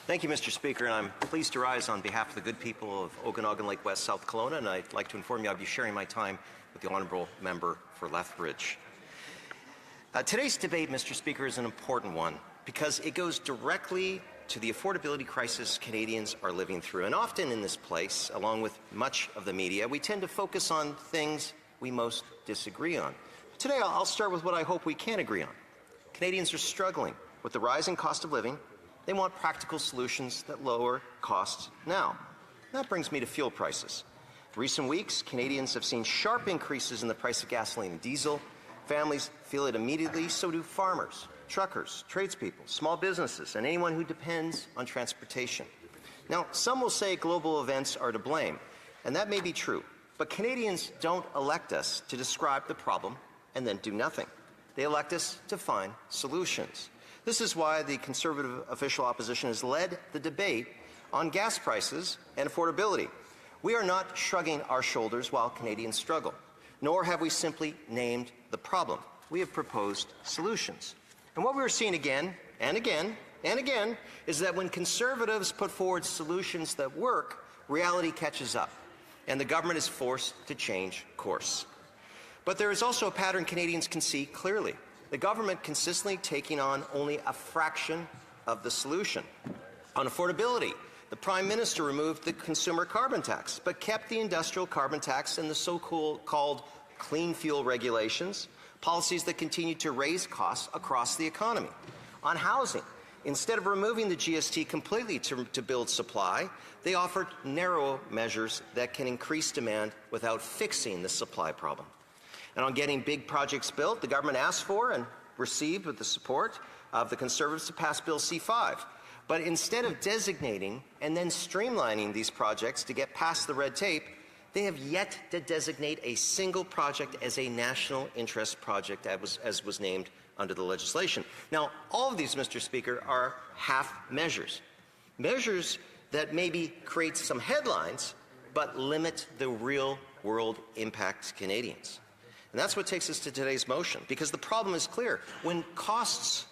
Thank you, Mr. Speaker, and I'm pleased to rise on behalf of the good people of Okanagan Lake West, South Kelowna, and I'd like to inform you I'll be sharing my time with the Honourable Member for Lethbridge. Today's debate, Mr. Speaker, is an important one because it goes directly to the affordability crisis Canadians are living through. And often in this place, along with much of the media, we tend to focus on things we most disagree on. Today, I'll start with what I hope we can agree on. Canadians are struggling with the rising cost of living. They want practical solutions that lower costs now. That brings me to fuel prices. In recent weeks, Canadians have seen sharp increases in the price of gasoline and diesel. Families feel it immediately, so do farmers, truckers, tradespeople, small businesses, and anyone who depends on transportation. Now, some will say global events are to blame, and that may be true, but Canadians don't elect us to describe the problem and then do nothing. They elect us to find solutions. This is why the Conservative official opposition has led the debate on gas prices and affordability. We are not shrugging our shoulders while Canadians struggle, nor have we simply named the problem. We have proposed solutions. And what we are seeing again and again and again is that when Conservatives put forward solutions that work, reality catches up, and the government is forced to change course. But there is also a pattern Canadians can see clearly. The government consistently taking on only a fraction of the solution. On affordability, the Prime Minister removed the consumer carbon tax, but kept the industrial carbon tax and the so-called clean fuel regulations, policies that continue to raise costs across the economy. On housing, instead of removing the GST completely to build supply, they offered narrow measures that can increase demand without fixing the supply problem. And on getting big projects built, the government asked for and received with the support of the Conservatives to pass Bill C-5. But instead of designating and then streamlining these projects to get past the red tape, they have yet to designate a single project as a national interest project as was named under the legislation. Now, all of these, Mr. Speaker, are half measures. Measures that maybe create some headlines, but limit the real-world impact to Canadians. And that's what takes us to today's motion, because the problem is clear. When costs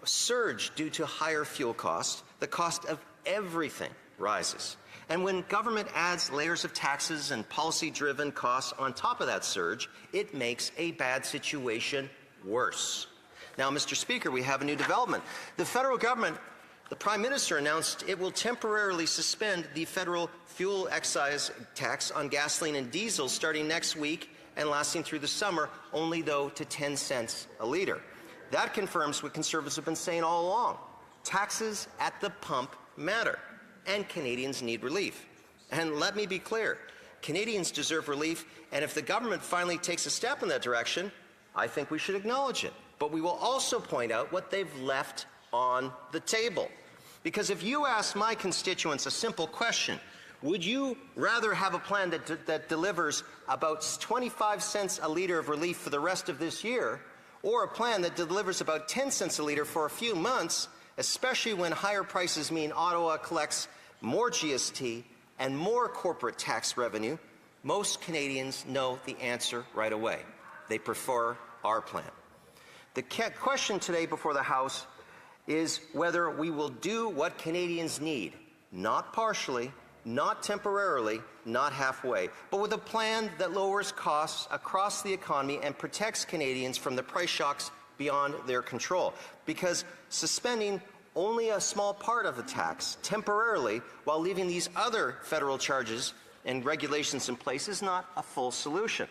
surge due to higher fuel costs, the cost of everything rises. And when government adds layers of taxes and policy-driven costs on top of that surge, it makes a bad situation worse. Now, Mr. Speaker, we have a new development. The federal government, the Prime Minister announced it will temporarily suspend the federal fuel excise tax on gasoline and diesel starting next week and lasting through the summer, only though to 10 cents a litre. That confirms what Conservatives have been saying all along. Taxes at the pump matter, and Canadians need relief. And let me be clear, Canadians deserve relief, and if the government finally takes a step in that direction, I think we should acknowledge it. But we will also point out what they've left on the table. Because if you ask my constituents a simple question, would you rather have a plan that delivers about 25 cents a litre of relief for the rest of this year, or a plan that delivers about 10 cents a litre for a few months, especially when higher prices mean Ottawa collects more GST and more corporate tax revenue? Most Canadians know the answer right away. They prefer our plan. The question today before the House is whether we will do what Canadians need, not partially, not temporarily, not halfway, but with a plan that lowers costs across the economy and protects Canadians from the price shocks beyond their control. Because suspending only a small part of the tax temporarily while leaving these other federal charges and regulations in place is not a full solution.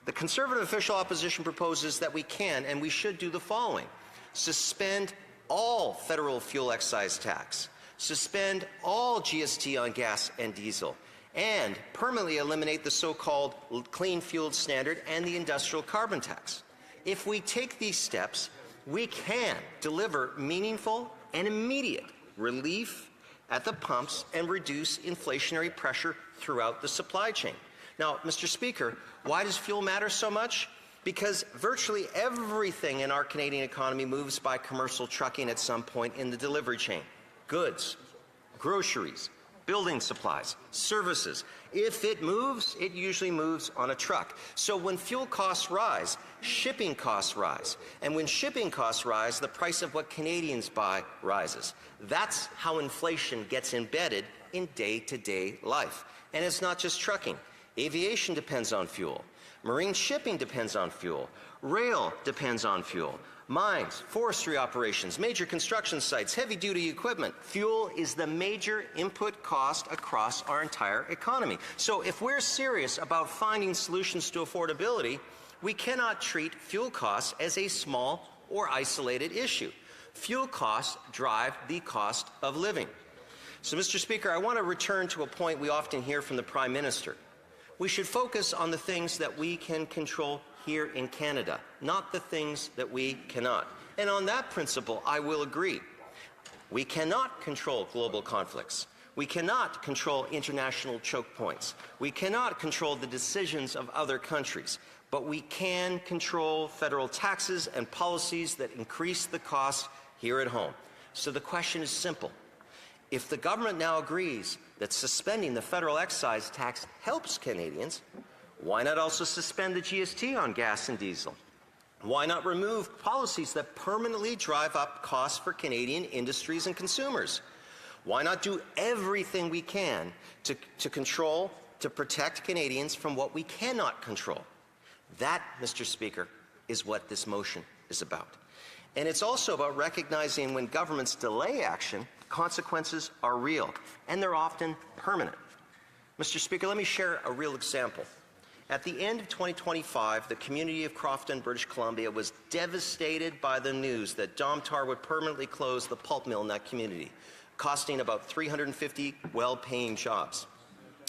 The Conservative official opposition proposes that we can and we should do the following: suspend all federal fuel excise tax, suspend all GST on gas and diesel, and permanently eliminate the so-called clean fuel standard and the industrial carbon tax. If we take these steps, we can deliver meaningful and immediate relief at the pumps and reduce inflationary pressure throughout the supply chain. Now, Mr. Speaker, why does fuel matter so much? Because virtually everything in our Canadian economy moves by commercial trucking at some point in the delivery chain. Goods, groceries, building supplies, services. If it moves, it usually moves on a truck. So when fuel costs rise, shipping costs rise. And when shipping costs rise, the price of what Canadians buy rises. That's how inflation gets embedded in day-to-day life. And it's not just trucking. Aviation depends on fuel. Marine shipping depends on fuel. Rail depends on fuel. Mines, forestry operations, major construction sites, heavy-duty equipment. Fuel is the major input cost across our entire economy. So if we're serious about finding solutions to affordability, we cannot treat fuel costs as a small or isolated issue. Fuel costs drive the cost of living. So, Mr. Speaker, I want to return to a point we often hear from the Prime Minister. We should focus on the things that we can control here in Canada, not the things that we cannot. And on that principle, I will agree. We cannot control global conflicts. We cannot control international choke points. We cannot control the decisions of other countries. But we can control federal taxes and policies that increase the costs here at home. So the question is simple. If the government now agrees that suspending the federal excise tax helps Canadians, why not also suspend the GST on gas and diesel? Why not remove policies that permanently drive up costs for Canadian industries and consumers? Why not do everything we can to control, to protect Canadians from what we cannot control? That, Mr. Speaker, is what this motion is about. And it's also about recognizing when governments delay action, consequences are real, and they're often permanent. Mr. Speaker, let me share a real example. At the end of 2025, the community of Crofton, British Columbia, was devastated by the news that Domtar would permanently close the pulp mill in that community, costing about 350 well-paying jobs.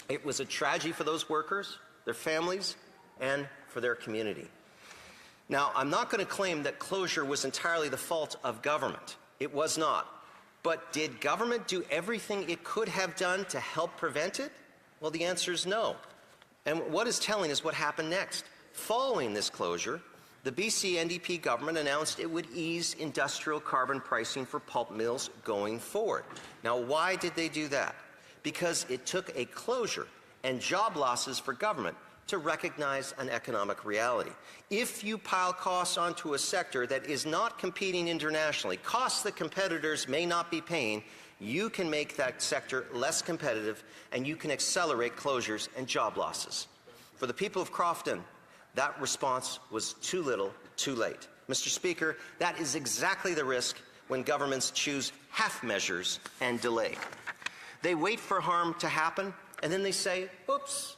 It was a tragedy for those workers, their families, and for their community. Now, I'm not going to claim that closure was entirely the fault of government. It was not. But did government do everything it could have done to help prevent it? Well, the answer is no. And what is telling is what happened next. Following this closure, the BC NDP government announced it would ease industrial carbon pricing for pulp mills going forward. Now, why did they do that? Because it took a closure and job losses for government to recognize an economic reality. If you pile costs onto a sector that is not competing internationally, costs that competitors may not be paying, you can make that sector less competitive and you can accelerate closures and job losses. For the people of Crofton, that response was too little, too late. Mr. Speaker, that is exactly the risk when governments choose half measures and delay. They wait for harm to happen and then they say, oops,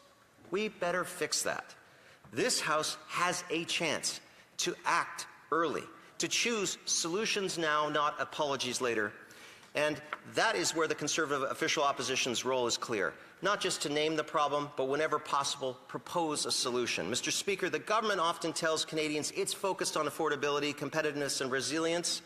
we better fix that. This House has a chance to act early, to choose solutions now, not apologies later. And that is where the Conservative official opposition's role is clear. Not just to name the problem, but whenever possible, propose a solution. Mr. Speaker, the government often tells Canadians it's focused on affordability, competitiveness, and resilience.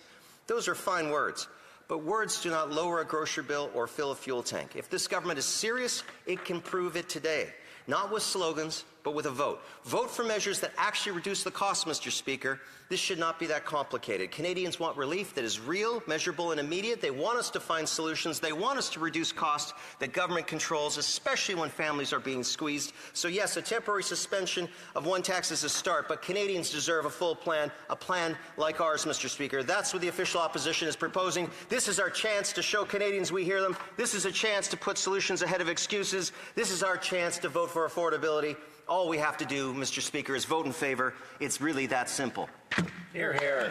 Those are fine words. But words do not lower a grocery bill or fill a fuel tank. If this government is serious, it can prove it today. Not with slogans, but with a vote. Vote for measures that actually reduce the cost, Mr. Speaker. This should not be that complicated. Canadians want relief that is real, measurable, and immediate. They want us to find solutions. They want us to reduce costs that government controls, especially when families are being squeezed. So yes, a temporary suspension of one tax is a start, but Canadians deserve a full plan, a plan like ours, Mr. Speaker. That's what the official opposition is proposing. This is our chance to show Canadians we hear them. This is a chance to put solutions ahead of excuses. This is our chance to vote for affordability. All we have to do, Mr. Speaker, is vote in favor. It's really that simple. Hear, hear.